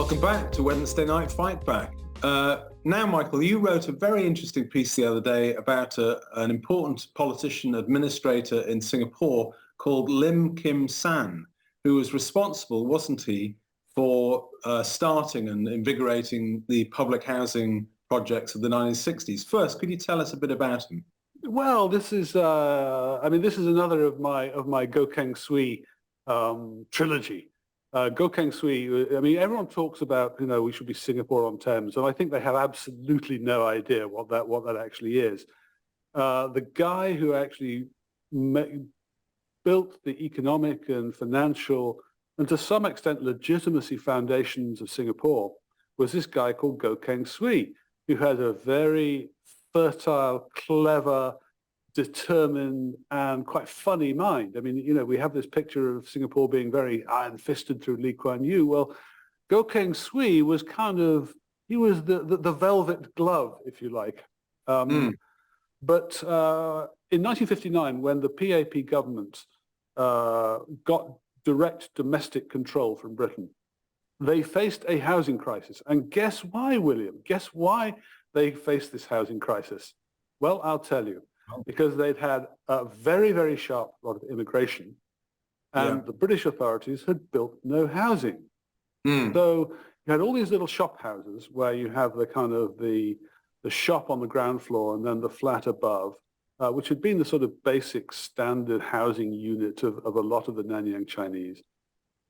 Welcome back to Wednesday Night Fightback. Now, Michael, you wrote a very interesting piece the other day about an important politician administrator in Singapore called Lim Kim San, who was responsible, wasn't he, for starting and invigorating the public housing projects of the 1960s. First, could you tell us a bit about him? Well, this is, this is another of my Go Keng Sui trilogy. Go Keng Sui, everyone talks about, we should be Singapore on Thames, and I think they have absolutely no idea what that actually is. The guy who actually built the economic and financial and to some extent legitimacy foundations of Singapore was this guy called Go Keng Sui, who had a very fertile, clever, determined, and quite funny mind. We have this picture of Singapore being very iron-fisted through Lee Kuan Yew. Well, Go Keng Sui was he was the velvet glove, if you like. But in 1959, when the PAP government got direct domestic control from Britain, they faced a housing crisis. And guess why, William? Guess why they faced this housing crisis? Well, I'll tell you. Because they'd had a very, very sharp lot of immigration, and the British authorities had built no housing. So you had all these little shop houses where you have the kind of the shop on the ground floor and then the flat above, which had been the sort of basic standard housing unit of a lot of the Nanyang Chinese.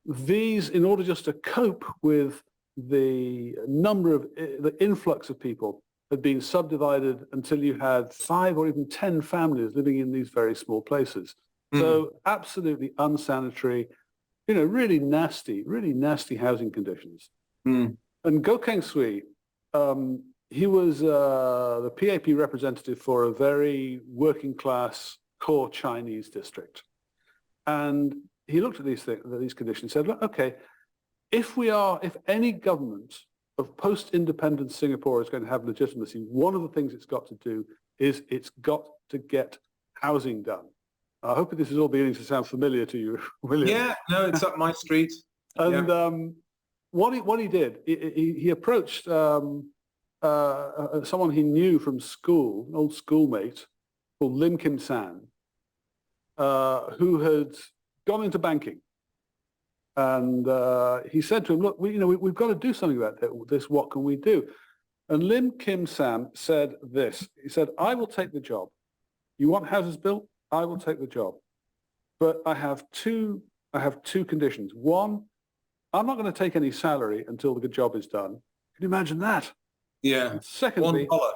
These, in order just to cope with the the influx of people, had been subdivided until you had 5 or even 10 families living in these very small places. So absolutely unsanitary, really nasty housing conditions. And Go Keng Sui, he was the PAP representative for a very working class core Chinese district. And he looked at these conditions and said, look, okay, if any government of post-independent Singapore is going to have legitimacy, one of the things it's got to do is it's got to get housing done. I hope this is all beginning to sound familiar to you, William. Yeah, no, it's up my street. And what he did, he approached someone he knew from school, an old schoolmate called Lim Kim San, who had gone into banking. And he said to him, look, we've got to do something about this. What can we do? And Lim Kim San said this. He said, I will take the job. You want houses built? I will take the job. But I have two conditions. One, I'm not going to take any salary until the job is done. Can you imagine that? Yeah. And secondly, $1.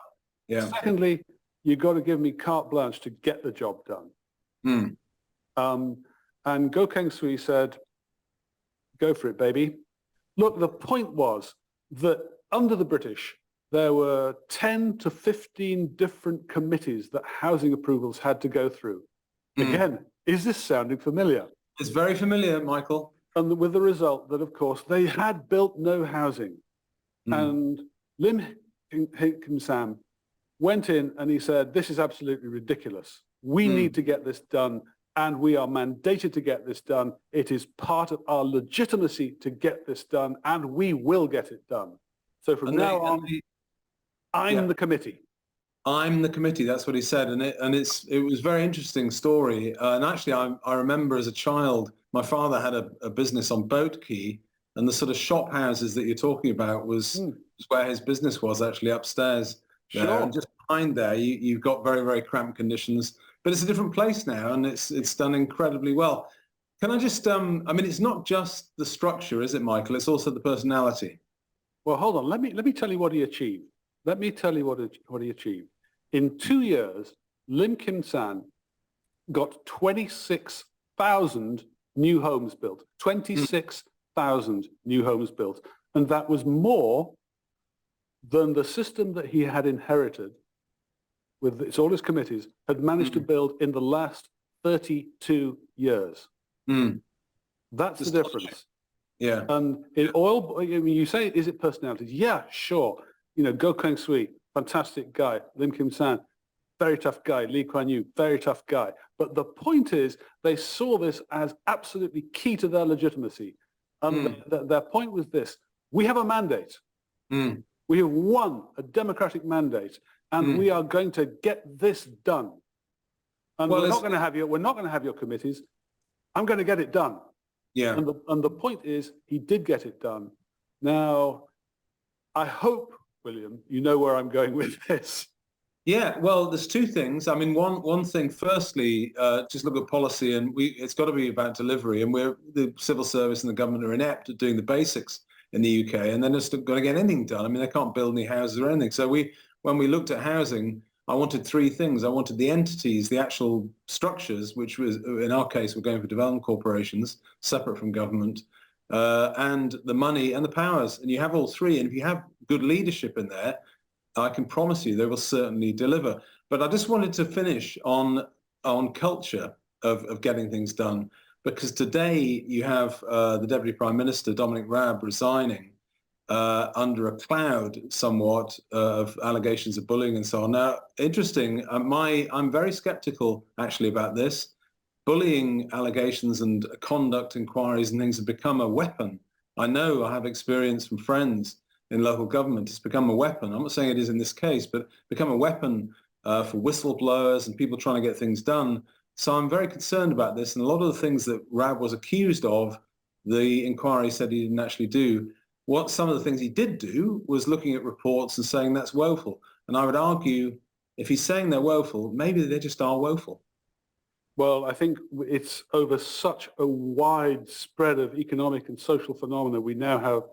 Yeah. Secondly, you've got to give me carte blanche to get the job done. And Go Keng Sui said, go for it, baby. Look, the point was that under the British, there were 10 to 15 different committees that housing approvals had to go through. Again, is this sounding familiar? It's very familiar, Michael. And with the result that, of course, they had built no housing. And Lim Kim San went in and he said, this is absolutely ridiculous. We need to get this done. And we are mandated to get this done. It is part of our legitimacy to get this done, and we will get it done. So from now on, I'm the committee. I'm the committee. That's what he said, and it was a very interesting story. And actually, I remember as a child, my father had a business on Boat Quay, and the sort of shop houses that you're talking about was where his business was, actually upstairs. There. Sure. And just behind there, you've got very, very cramped conditions. But it's a different place now, and it's done incredibly well. Can I just, it's not just the structure, is it, Michael? It's also the personality. Well, hold on. Let me tell you what he achieved. Let me tell you what he achieved. In 2 years, Lim Kim San got 26,000 new homes built. 26,000 new homes built. And that was more than the system that he had inherited with all his committees, had managed to build in the last 32 years. That's the difference. Yeah. And in oil, you say, is it personalities? Yeah, sure. Go Keng Sui, fantastic guy. Lim Kim San, very tough guy. Lee Kuan Yew, very tough guy. But the point is, they saw this as absolutely key to their legitimacy. And their point was this: We have a mandate. Mm. We have won a democratic mandate, and we are going to get this done. And we're not going to have your committees. I'm going to get it done. Yeah. And the point is, he did get it done. Now, I hope, William, you know where I'm going with this. Yeah, well, there's two things. I mean, one thing, firstly, just look at policy, and it's got to be about delivery. And the civil service and the government are inept at doing the basics in the UK, and they're just not going to get anything done. I mean, they can't build any houses or anything. So when we looked at housing, I wanted three things. I wanted the entities, the actual structures, which was, in our case, we're going for development corporations, separate from government, and the money and the powers. And you have all three. And if you have good leadership in there, I can promise you they will certainly deliver. But I just wanted to finish on culture of getting things done, because today you have the Deputy Prime Minister, Dominic Raab, resigning under a cloud somewhat of allegations of bullying and so on. Now, interesting, I'm very skeptical actually about this. Bullying allegations and conduct inquiries and things have become a weapon. I know, I have experience from friends in local government. It's become a weapon. I'm not saying it is in this case, but become a weapon for whistleblowers and people trying to get things done. So I'm very concerned about this. And a lot of the things that Raab was accused of, the inquiry said he didn't actually do. What some of the things he did do was looking at reports and saying that's woeful. And I would argue, if he's saying they're woeful, maybe they just are woeful. Well, I think it's over such a wide spread of economic and social phenomena. We now have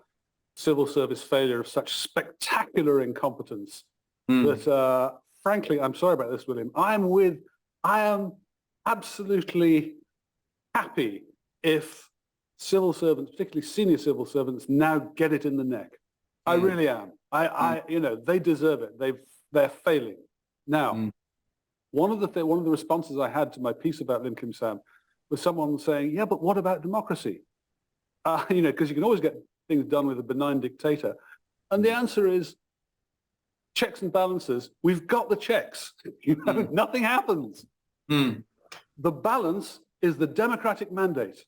civil service failure of such spectacular incompetence that, frankly, I'm sorry about this, William. I am absolutely happy if civil servants, particularly senior civil servants, now get it in the neck. I really am. They deserve it. They're failing. Now, one of the responses I had to my piece about Lim Kim San was someone saying, yeah, but what about democracy? Because you can always get things done with a benign dictator. And the answer is checks and balances. We've got the checks. Nothing happens. The balance is the democratic mandate.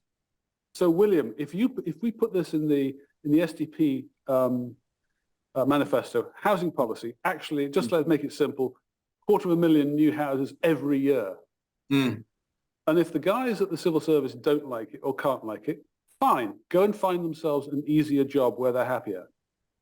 So, William, if we put this in the SDP manifesto, housing policy, actually, just let's make it simple, 250,000 new houses every year. And if the guys at the civil service don't like it or can't like it, fine, go and find themselves an easier job where they're happier.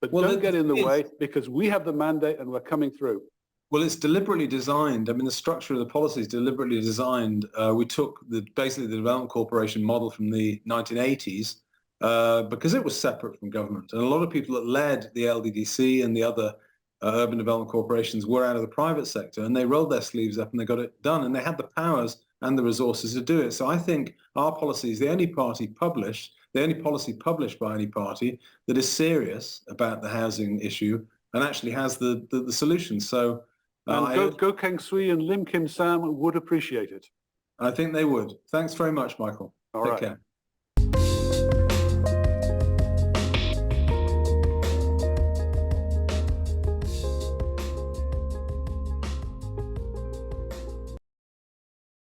But don't get in the way, because we have the mandate and we're coming through. Well, it's deliberately designed. I mean, the structure of the policy is deliberately designed. We took basically the Development Corporation model from the 1980s because it was separate from government. And a lot of people that led the LDDC and the other urban development corporations were out of the private sector, and they rolled their sleeves up and they got it done. And they had the powers and the resources to do it. So I think our policy is the only policy published by any party that is serious about the housing issue and actually has the solution. So Go Keng Swee and Lim Kim San would appreciate it. I think they would. Thanks very much, Michael. Take care.